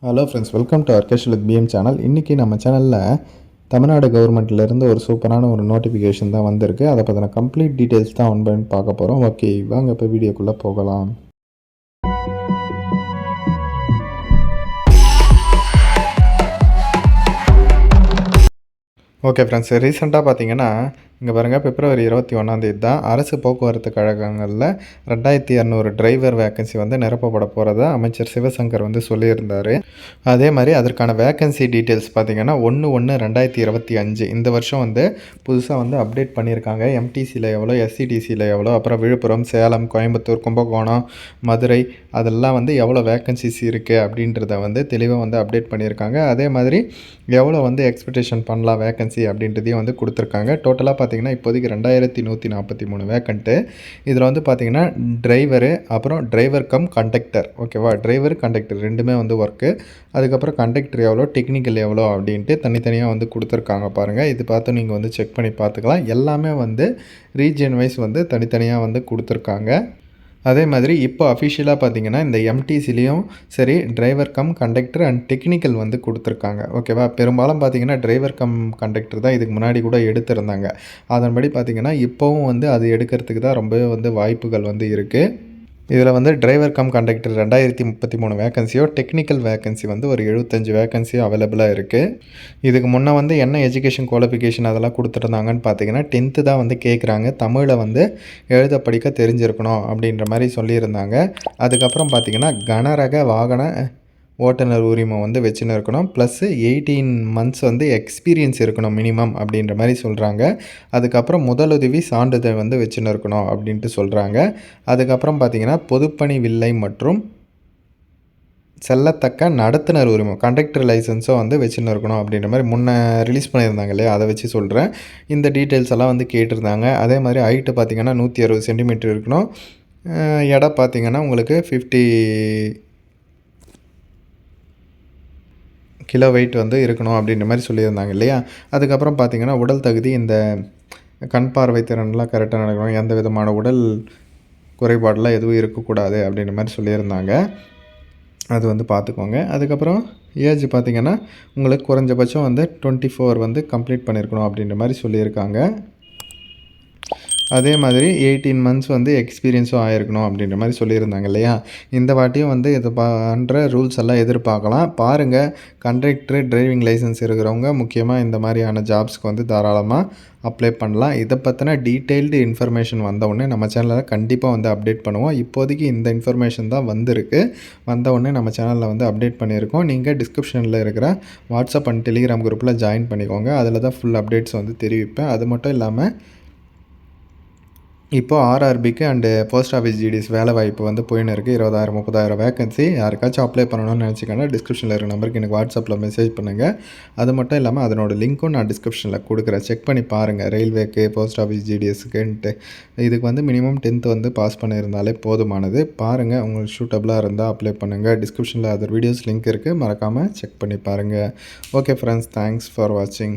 Hello friends, welcome to ஆர்கேஷ் with PM channel. இன்றைக்கி நம்ம சேனலில் தமிழ்நாடு கவர்மெண்ட்லேருந்து ஒரு சூப்பரான ஒரு நோட்டிஃபிகேஷன் தான் வந்திருக்கு. அதை பற்றின கம்ப்ளீட் டீட்டெயில்ஸ் தான் ஒன் பை ஒன் பார்க்க போகிறோம். ஓகே, வாங்க இப்போ வீடியோக்குள்ளே போகலாம். ஓகே ஃப்ரெண்ட்ஸ், ரீசெண்டாக பார்த்தீங்கன்னா இங்கே பாருங்கள், பிப்ரவரி 21 தான் அரசு போக்குவரத்து கழகங்களில் 2200 டிரைவர் வேக்கன்சி வந்து நிரப்பப்பட போகிறதா அமைச்சர் சிவசங்கர் வந்து சொல்லியிருந்தார். அதே மாதிரி அதற்கான வேக்கன்சி டீட்டெயில்ஸ் பார்த்திங்கன்னா 1/1/2025 இந்த வருஷம் வந்து புதுசாக வந்து அப்டேட் பண்ணியிருக்காங்க. எம்டிசியில் எவ்வளோ, எஸ்சிடிசியில் எவ்வளோ, அப்புறம் விழுப்புரம், சேலம், கோயம்புத்தூர், கும்பகோணம், மதுரை அதெல்லாம் வந்து எவ்வளோ வேக்கன்சிஸ் இருக்குது அப்படின்றத வந்து தெளிவாக வந்து அப்டேட் பண்ணியிருக்காங்க. அதே மாதிரி எவ்வளோ வந்து எக்ஸ்பெக்டேஷன் பண்ணலாம் வேக்கன்சி அப்படின்றதையும் வந்து கொடுத்துருக்காங்க. டோட்டலாக பார்த்திங்கன்னா இப்போதைக்கு 2143 வேக்கண்ட்டு. இதில் வந்து பார்த்திங்கன்னா டிரைவரு, அப்புறம் டிரைவர் கம் கண்டக்டர், ஓகேவா, டிரைவர் கண்டக்டர் ரெண்டுமே வந்து ஒர்க்கு. அதுக்கப்புறம் கண்டக்டர் எவ்வளோ, டெக்னிக்கல் எவ்வளோ அப்படின்ட்டு தனித்தனியாக வந்து கொடுத்துருக்காங்க பாருங்கள். இது பார்த்து நீங்கள் வந்து செக் பண்ணி பார்த்துக்கலாம். எல்லாமே வந்து ரீஜியன் வைஸ் வந்து தனித்தனியாக வந்து கொடுத்துருக்காங்க. அதே மாதிரி இப்போ அஃபிஷியலாக பார்த்தீங்கன்னா இந்த எம்டிசிலையும் சரி driver cum conductor and technical வந்து கொடுத்துருக்காங்க, ஓகேவா. பெரும்பாலும் பார்த்தீங்கன்னா டிரைவர் கம் கண்டக்டர் தான் இதுக்கு முன்னாடி கூட எடுத்திருந்தாங்க. அதன்படி பார்த்தீங்கன்னா இப்போவும் வந்து அது எடுக்கிறதுக்கு தான் ரொம்பவே வந்து வாய்ப்புகள் வந்து இருக்குது. இதில் வந்து டிரைவர் கம் கண்டக்டர் 2033 வேக்கன்சியோ, டெக்னிக்கல் வேக்கன்சி வந்து ஒரு 75 வேக்கன்சியோ அவைலபிளாக இருக்குது. இதுக்கு முன்னே வந்து என்ன எஜுகேஷன் குவாலிஃபிகேஷன் அதெல்லாம் கொடுத்துருந்தாங்கன்னு பார்த்தீங்கன்னா 10th தான் வந்து கேட்குறாங்க. தமிழை வந்து எழுத படிக்க தெரிஞ்சிருக்கணும் அப்படின்ற மாதிரி சொல்லியிருந்தாங்க. அதுக்கப்புறம் பார்த்திங்கன்னா கனரக வாகன ஓட்டுநர் உரிமம் வந்து வச்சுன்னு இருக்கணும், ப்ளஸ்ஸு 18 months வந்து எக்ஸ்பீரியன்ஸ் இருக்கணும் மினிமம் அப்படின்ற மாதிரி சொல்கிறாங்க. அதுக்கப்புறம் முதலுதவி சான்றிதழ் வந்து வச்சுன்னு இருக்கணும் அப்படின்ட்டு சொல்கிறாங்க. அதுக்கப்புறம் பார்த்திங்கன்னா பொதுப்பணி வில்லை மற்றும் செல்லத்தக்க நடத்துனர் உரிமம் கண்டக்டர் லைசன்ஸும் வந்து வச்சுன்னு இருக்கணும் அப்படின்ற மாதிரி முன்னே ரிலீஸ் பண்ணியிருந்தாங்க இல்லையா, அதை வச்சு சொல்கிறேன். இந்த டீட்டெயில்ஸ் எல்லாம் வந்து கேட்டிருந்தாங்க. அதே மாதிரி ஹைட்டு பார்த்திங்கன்னா 160 சென்டிமீட்டர் இருக்கணும். எடை பார்த்திங்கன்னா உங்களுக்கு 50 கிலோ வெயிட் வந்து இருக்கணும் அப்படின்ற மாதிரி சொல்லியிருந்தாங்க இல்லையா. அதுக்கப்புறம் பார்த்திங்கன்னா உடல் தகுதி, இந்த கண் பார்வை திறன்லாம் கரெக்டாக நடக்கணும், எந்த விதமான உடல் குறைபாடெலாம் எதுவும் இருக்கக்கூடாது அப்படின்ற மாதிரி சொல்லியிருந்தாங்க. அது வந்து பார்த்துக்கோங்க. அதுக்கப்புறம் ஏஜ் பார்த்திங்கன்னா உங்களுக்கு குறைஞ்சபட்சம் வந்து 24 வந்து கம்ப்ளீட் பண்ணியிருக்கணும் அப்படின்ற மாதிரி சொல்லியிருக்காங்க. அதே மாதிரி 18 months வந்து எக்ஸ்பீரியன்ஸும் ஆகிருக்கணும் அப்படின்ற மாதிரி சொல்லியிருந்தாங்க இல்லையா. இந்த வாட்டியும் வந்து இது பண்ணுற ரூல்ஸ் எல்லாம் எதிர்பார்க்கலாம். பாருங்கள், கண்டக்டரு டிரைவிங் லைசன்ஸ் இருக்கிறவங்க முக்கியமாக இந்த மாதிரியான ஜாப்ஸ்க்கு வந்து தாராளமாக அப்ளை பண்ணலாம். இதை பற்றின டீட்டெயில்டு இன்ஃபர்மேஷன் வந்தவுடனே நம்ம சேனலில் கண்டிப்பாக வந்து அப்டேட் பண்ணுவோம். இப்போதைக்கு இந்த இன்ஃபர்மேஷன் தான் வந்திருக்கு. வந்தவுடனே நம்ம சேனலில் வந்து அப்டேட் பண்ணியிருக்கோம். நீங்கள் டிஸ்கிரிப்ஷனில் இருக்கிற வாட்ஸ்அப் அண்ட் டெலிகிராம் குரூப்பில் ஜாயின் பண்ணிக்கோங்க. அதில் தான் ஃபுல் அப்டேட்ஸ் வந்து தெரிவிப்பேன். அது மட்டும் இல்லாமல் இப்போது ஆர்ஆர்பிக்கு அண்டு போஸ்ட் ஆஃபீஸ் ஜிடிஎஸ் வேலை வாய்ப்பு வந்து போயின்னு இருக்குது. 20,000 30,000 வேக்கன்சி. யாருக்காச்சும் அப்ளை பண்ணணும்னு நினச்சிக்கோங்க, டிஸ்கிரிப்ஷனில் இருக்கிற நம்பருக்கு எனக்கு வாட்ஸ்அப்பில் மெசேஜ் பண்ணுங்கள். அது மட்டும் இல்லாமல் அதனோட லிங்க்கும் நான் டிஸ்கிரிப்ஷனில் கொடுக்குறேன், செக் பண்ணி பாருங்கள். ரயில்வேக்கு, போஸ்ட் ஆஃபீஸ் ஜிடிஎஸ்க்குன்ட்டு இதுக்கு வந்து மினிமம் 10th வந்து பாஸ் பண்ணியிருந்தாலே போதுமானது. பாருங்கள், உங்களுக்கு சூட்டபுளாக இருந்தால் அப்ளை பண்ணுங்கள். டிஸ்கிரிப்ஷனில் அதர் வீடியோஸ் லிங்க் இருக்குது, மறக்காமல் செக் பண்ணி பாருங்கள். ஓகே ஃப்ரெண்ட்ஸ், தேங்க்ஸ் ஃபார் வாட்சிங்.